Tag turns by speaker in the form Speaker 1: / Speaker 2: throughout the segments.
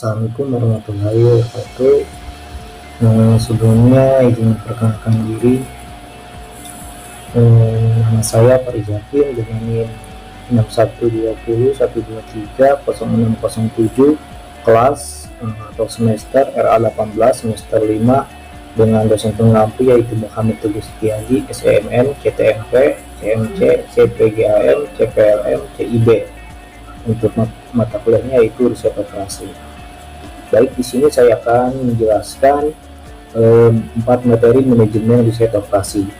Speaker 1: Assalamualaikum warahmatullahi wabarakatuh. Sebelumnya izin memperkenalkan diri. Nama saya Farizakin dengan NIM 612012300607 kelas atau semester RA18 semester 5 dengan dosen pengampu yaitu Muhammad Teguh Setiaji, SEMN, CTMP, CMC, CPGAM, CPLM, CIB. Untuk mata kuliahnya yaitu riset operasi. Baik, di sini saya akan menjelaskan 4 materi manajemen riset operasi.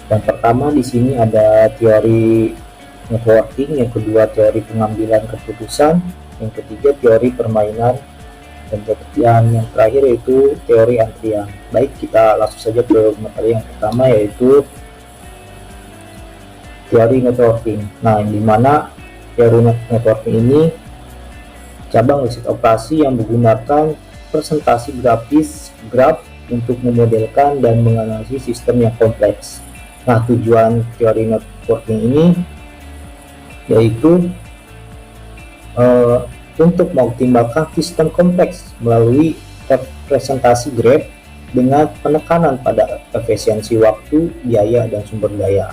Speaker 1: Yang pertama di sini ada teori networking, yang kedua teori pengambilan keputusan, yang ketiga teori permainan, dan yang terakhir yaitu teori antrian. Baik, kita langsung saja ke materi yang pertama yaitu teori networking. Nah, di mana teori networking ini cabang riset operasi yang menggunakan presentasi grafis graf untuk memodelkan dan menganalisis sistem yang kompleks. Nah, tujuan teori networking ini yaitu untuk mengoptimalkan sistem kompleks melalui representasi graf dengan penekanan pada efisiensi waktu, biaya, dan sumber daya.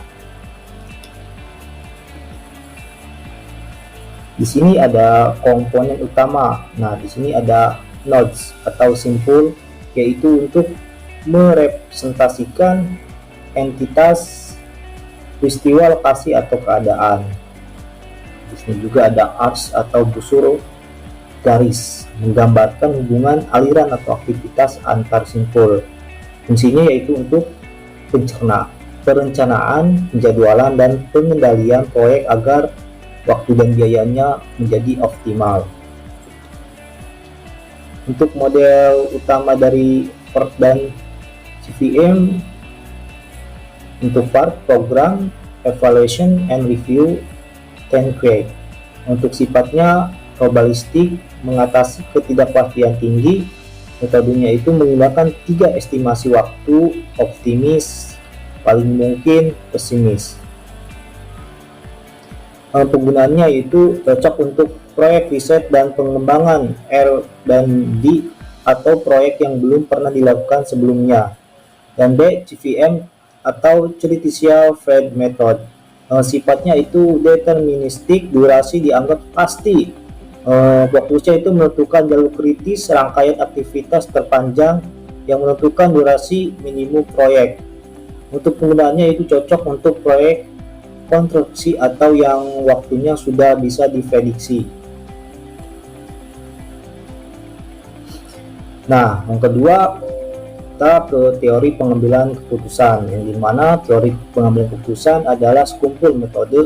Speaker 1: Di sini ada komponen utama. Nah, di sini ada nodes atau simpul, yaitu untuk merepresentasikan entitas, peristiwa, lokasi, atau keadaan. Di sini juga ada arcs atau busur garis, menggambarkan hubungan aliran atau aktivitas antar simpul. Fungsinya yaitu untuk perencanaan, penjadwalan, dan pengendalian proyek agar waktu dan biayanya menjadi optimal. Untuk model utama dari PERT dan CVM, untuk PERT, Program, Evaluation, and Review, and Create. Untuk sifatnya probabilistik, mengatasi ketidakpastian tinggi. Metodenya itu menggunakan 3 estimasi waktu: optimis, paling mungkin, pesimis. Penggunaannya itu cocok untuk proyek riset dan pengembangan R&D atau proyek yang belum pernah dilakukan sebelumnya. Dan B, CVM atau Theoretical Phase Method. Sifatnya itu deterministik, durasi dianggap pasti. Fokusnya itu menentukan jalur kritis, rangkaian aktivitas terpanjang yang menentukan durasi minimum proyek. Untuk penggunaannya itu cocok untuk proyek konstruksi atau yang waktunya sudah bisa diprediksi. Nah, yang kedua kita ke teori pengambilan keputusan, yang dimana teori pengambilan keputusan adalah sekumpulan metode,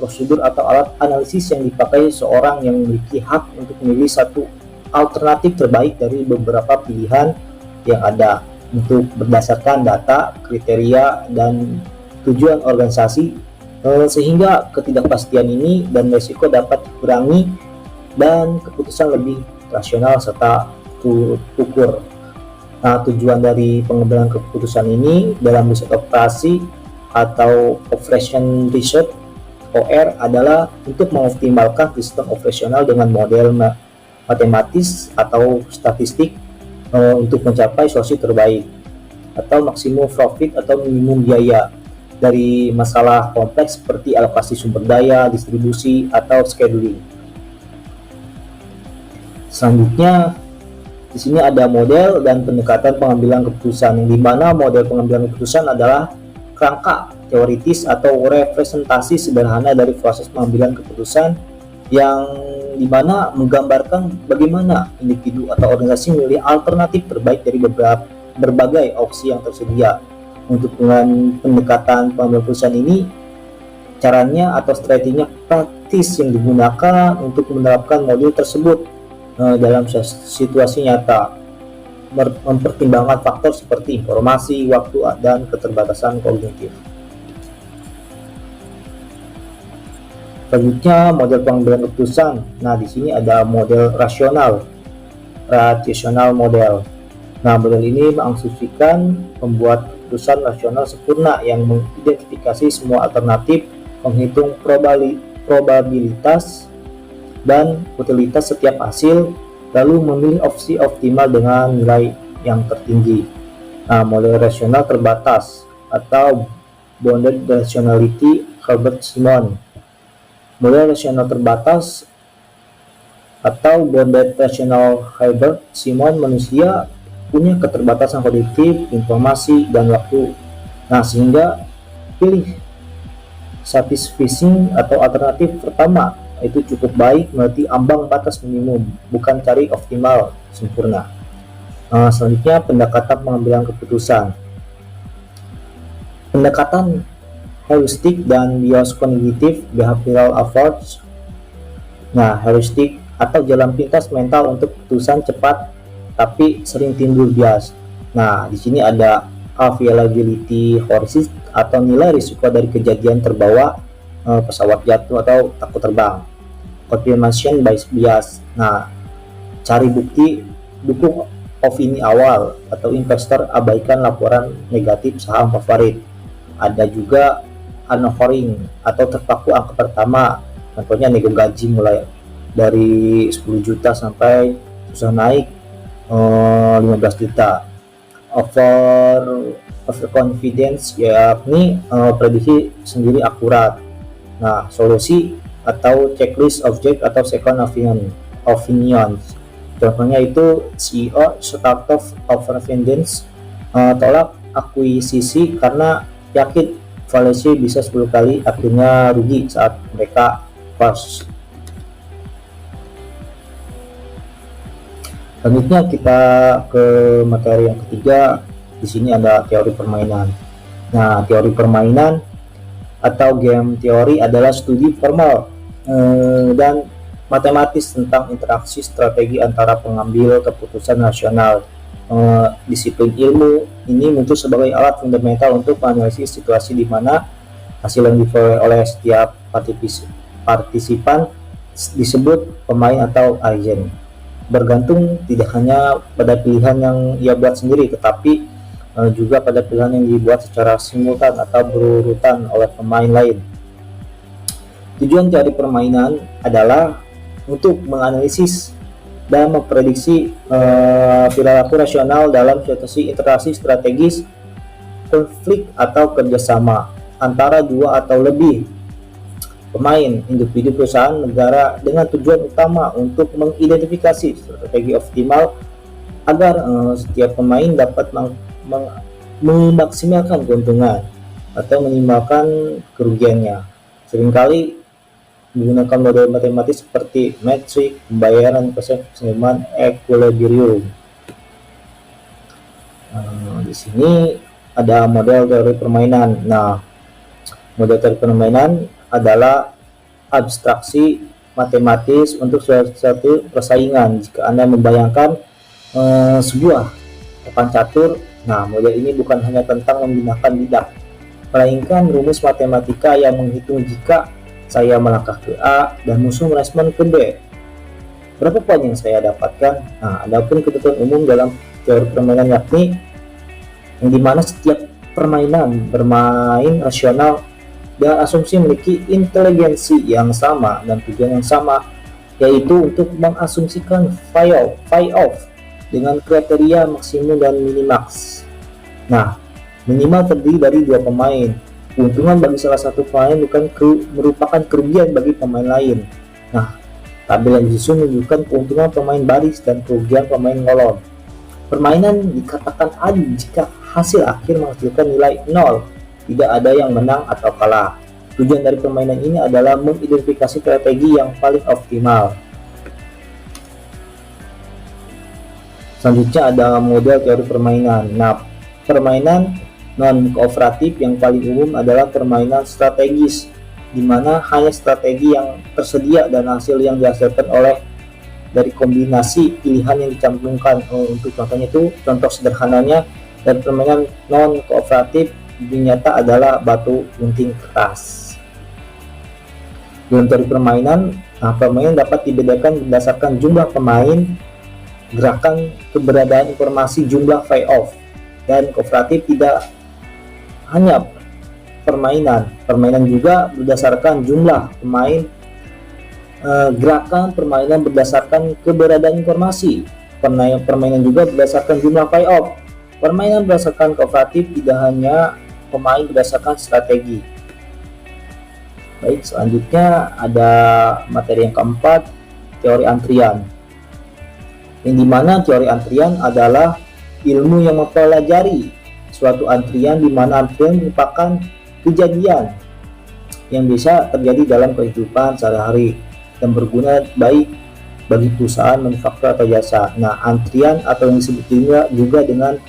Speaker 1: prosedur atau alat analisis yang dipakai seorang yang memiliki hak untuk memilih satu alternatif terbaik dari beberapa pilihan yang ada untuk berdasarkan data, kriteria, dan tujuan organisasi, sehingga ketidakpastian ini dan risiko dapat dikurangi dan keputusan lebih rasional serta terukur. Nah, tujuan dari pengambilan keputusan ini dalam riset operasi atau operation research OR adalah untuk mengoptimalkan sistem operasional dengan model matematis atau statistik untuk mencapai solusi terbaik atau maksimum profit atau minimum biaya dari masalah kompleks seperti alokasi sumber daya, distribusi, atau scheduling. Selanjutnya, di sini ada model dan pendekatan pengambilan keputusan, yang dimana model pengambilan keputusan adalah kerangka teoritis atau representasi sederhana dari proses pengambilan keputusan yang dimana menggambarkan bagaimana individu atau organisasi memilih alternatif terbaik dari berbagai opsi yang tersedia. Untuk dengan pendekatan pengambilan keputusan ini, caranya atau strateginya praktis yang digunakan untuk menerapkan modul tersebut dalam situasi nyata, mempertimbangkan faktor seperti informasi, waktu, dan keterbatasan kognitif. Selanjutnya, model pengambilan keputusan. Nah, di sini ada model rasional model. Nah, model ini mengasumsikan pembuat keputusan rasional sempurna yang mengidentifikasi semua alternatif, menghitung probabilitas, dan utilitas setiap hasil, lalu memilih opsi optimal dengan nilai yang tertinggi. Nah, model rasional terbatas atau bounded rationality Herbert Simon. Model rasional terbatas atau bounded rational Herbert Simon, manusia punya keterbatasan kognitif, informasi, dan waktu. Nah, sehingga pilih satisficing atau alternatif pertama itu cukup baik, berarti ambang batas minimum, bukan cari optimal sempurna. Selanjutnya pendekatan pengambilan keputusan. Pendekatan heuristik dan bias kognitif behavioral approach. Nah, heuristik atau jalan pintas mental untuk keputusan cepat tapi sering timbul bias. Nah, di sini ada availability heuristic atau nilai risiko dari kejadian terbawa pesawat jatuh atau takut terbang. Confirmation bias. Nah, cari bukti dukung opini awal atau investor abaikan laporan negatif saham favorit. Ada juga unwavering atau terpaku angka pertama. Contohnya nego gaji mulai dari 10 juta sampai susah naik 15 juta. Overconfidence yakni prediksi sendiri akurat. Nah, solusi atau checklist object atau second opinions. Contohnya itu CEO startup overconfidence, tolak akuisisi karena yakin valuasi bisa 10 kali, akhirnya rugi saat mereka close. Selanjutnya kita ke materi yang ketiga. Di sini ada teori permainan. Nah, teori permainan atau game teori adalah studi formal dan matematis tentang interaksi strategi antara pengambil keputusan rasional. Disiplin ilmu ini muncul sebagai alat fundamental untuk menganalisis situasi di mana hasil yang diperoleh oleh setiap partisipan disebut pemain atau agent. Bergantung tidak hanya pada pilihan yang ia buat sendiri, tetapi juga pada pilihan yang dibuat secara simultan atau berurutan oleh pemain lain. Tujuan teori permainan adalah untuk menganalisis dan memprediksi perilaku rasional dalam situasi interaksi strategis, konflik atau kerjasama antara dua atau lebih pemain, individu, perusahaan, negara, dengan tujuan utama untuk mengidentifikasi strategi optimal agar setiap pemain dapat memaksimalkan keuntungan atau minimalkan kerugiannya. Seringkali menggunakan model matematis seperti metrik, pembayaran, keseimbangan, equilibrium. Di sini ada model teori permainan. Nah, model teori permainan adalah abstraksi matematis untuk suatu persaingan. Jika Anda membayangkan sebuah papan catur, nah model ini bukan hanya tentang menggunakan lidah, melainkan rumus matematika yang menghitung jika saya melangkah ke A dan musuh merespon ke B, berapa poin yang saya dapatkan. Nah, adapun ketentuan umum dalam teori permainan yakni yang dimana setiap permainan bermain rasional dan asumsi memiliki inteligensi yang sama dan tujuan yang sama, yaitu untuk mengasumsikan payoff dengan kriteria maksimum dan minimax. Nah, minimal terdiri dari dua pemain. Keuntungan bagi salah satu pemain bukan merupakan kerugian bagi pemain lain. Nah, tabel yang disusun menunjukkan keuntungan pemain baris dan kerugian pemain kolom. Permainan dikatakan adil jika hasil akhir menghasilkan nilai 0. Tidak ada yang menang atau kalah. Tujuan dari permainan ini adalah mengidentifikasi strategi yang paling optimal. Selanjutnya ada model teori permainan. Nah, permainan non-kooperatif yang paling umum adalah permainan strategis, di mana hanya strategi yang tersedia dan hasil yang dihasilkan oleh dari kombinasi pilihan yang dicantumkan. Untuk contohnya itu, contoh sederhananya dari permainan non-kooperatif nyata adalah batu gunting kertas. Dalam teori permainan, permainan dapat dibedakan berdasarkan jumlah pemain, gerakan, keberadaan informasi, jumlah payoff, dan kooperatif tidak hanya permainan juga berdasarkan jumlah pemain, gerakan permainan berdasarkan keberadaan informasi. Permainan juga berdasarkan jumlah playoff. Permainan berdasarkan kooperatif tidak hanya pemain berdasarkan strategi. Baik, selanjutnya ada materi yang keempat, teori antrian. Yang dimana teori antrian adalah ilmu yang mempelajari suatu antrian, di mana antrian merupakan kejadian yang bisa terjadi dalam kehidupan sehari-hari dan berguna baik bagi perusahaan, manufaktur atau jasa. Nah, antrian atau yang disebut juga dengan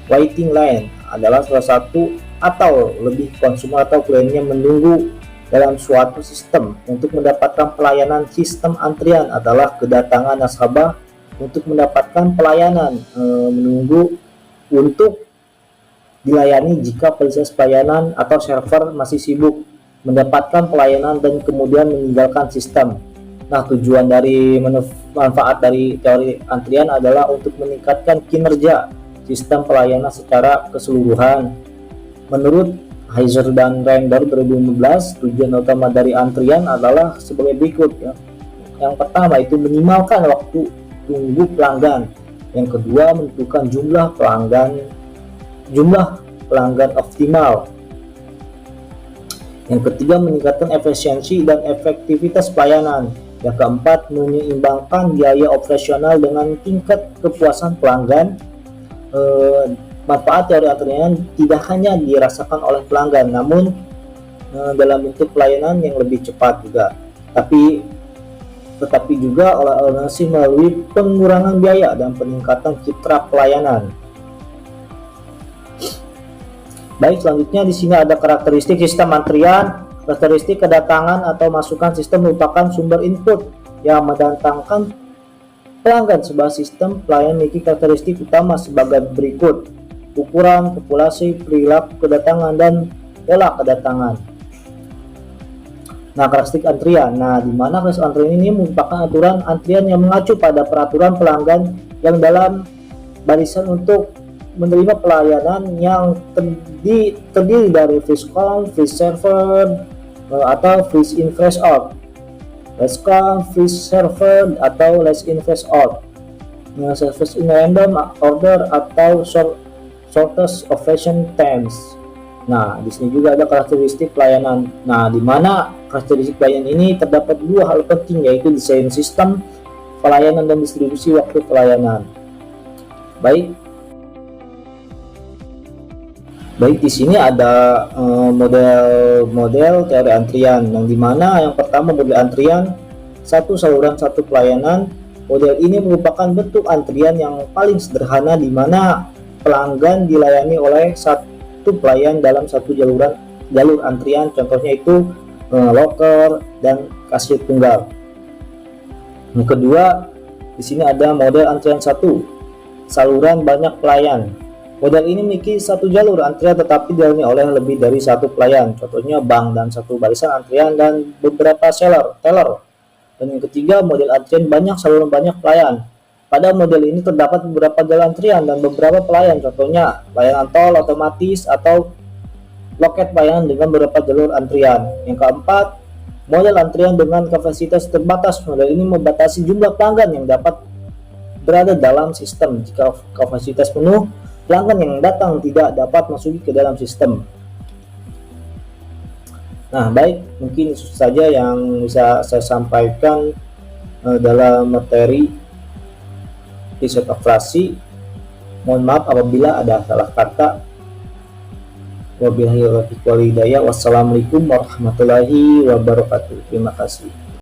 Speaker 1: waiting line adalah salah satu atau lebih konsumen atau kliennya menunggu dalam suatu sistem untuk mendapatkan pelayanan. Sistem antrian adalah kedatangan nasabah untuk mendapatkan pelayanan, menunggu untuk dilayani jika fasilitas pelayanan atau server masih sibuk, mendapatkan pelayanan dan kemudian meninggalkan sistem. Nah, tujuan dari manfaat dari teori antrian adalah untuk meningkatkan kinerja sistem pelayanan secara keseluruhan. Menurut Heiser dan Render 2015, tujuan utama dari antrian adalah sebagai berikut ya. Yang pertama itu minimalkan waktu tunggu pelanggan. Yang kedua, menentukan jumlah pelanggan optimal. Yang ketiga, meningkatkan efisiensi dan efektivitas pelayanan. Yang keempat, menyeimbangkan biaya operasional dengan tingkat kepuasan pelanggan. Manfaat teori antrian tidak hanya dirasakan oleh pelanggan, namun dalam bentuk pelayanan yang lebih cepat juga, tetapi juga oleh organisasi melalui pengurangan biaya dan peningkatan citra pelayanan. Baik, selanjutnya di sini ada karakteristik sistem antrian. Karakteristik kedatangan atau masukan sistem merupakan sumber input yang mendatangkan pelanggan. Sebuah sistem pelayanan memiliki karakteristik utama sebagai berikut: ukuran, populasi, perilaku kedatangan, dan pola kedatangan. Nah, karakteristik antrian. Nah, di mana karakteristik antrian ini merupakan aturan antrian yang mengacu pada peraturan pelanggan yang dalam barisan untuk menerima pelayanan yang terdiri dari first come, first server, atau first in first out, last come, first server, atau last in first out, first in random order, atau shortest operation times. Nah, di sini juga ada karakteristik pelayanan. Nah, di mana karakteristik pelayanan ini terdapat dua hal penting, yaitu desain sistem pelayanan dan distribusi waktu pelayanan. Baik, di sini ada model teori antrian, yang dimana yang pertama model antrian, satu saluran satu pelayanan. Model ini merupakan bentuk antrian yang paling sederhana, di mana pelanggan dilayani oleh satu pelayan dalam satu jalur antrian. Contohnya itu loker dan kasir tunggal. Yang kedua, di sini ada model antrian satu, saluran banyak pelayan. Model ini memiliki satu jalur antrian tetapi dilayani oleh lebih dari satu pelayan, contohnya bank dan satu barisan antrian dan beberapa teller. Dan yang ketiga, model antrian banyak saluran banyak pelayan. Pada model ini terdapat beberapa jalur antrian dan beberapa pelayan, contohnya layanan tol otomatis atau loket pelayanan dengan beberapa jalur antrian. Yang keempat, model antrian dengan kapasitas terbatas. Model ini membatasi jumlah pelanggan yang dapat berada dalam sistem. Jika kapasitas penuh, pelanggan yang datang tidak dapat masuk ke dalam sistem. Nah, baik, mungkin itu saja yang bisa saya sampaikan dalam materi riset operasi. Mohon maaf apabila ada salah kata. Wabillahi taufiq wal hidayah. Wassalamualaikum warahmatullahi wabarakatuh. Terima kasih.